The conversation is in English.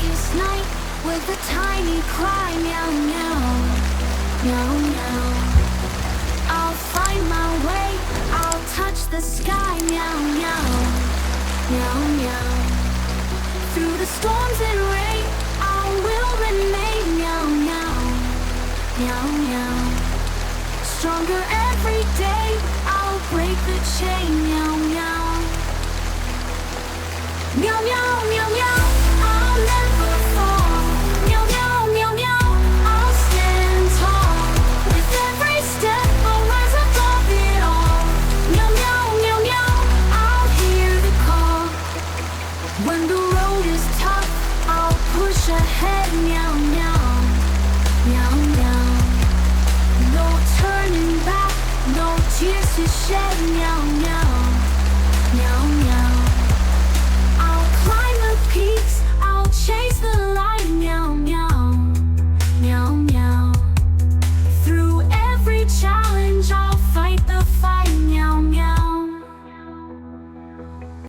darkest night with a tiny cry, meow meow, meow meow. I'll find my way, I'll touch the sky, meow meow, meow meow. Through the storms and rain, I will remain, meow meow, meow meow. Stronger every day, I'll break the chain, meow meow. Meow meow, meow meow, I'll never fall. Meow meow, meow meow, I'll stand tall. With every step I'll rise above it all. Meow meow, meow meow, I'll hear the call. When the road is tough, I'll push ahead, meow meow.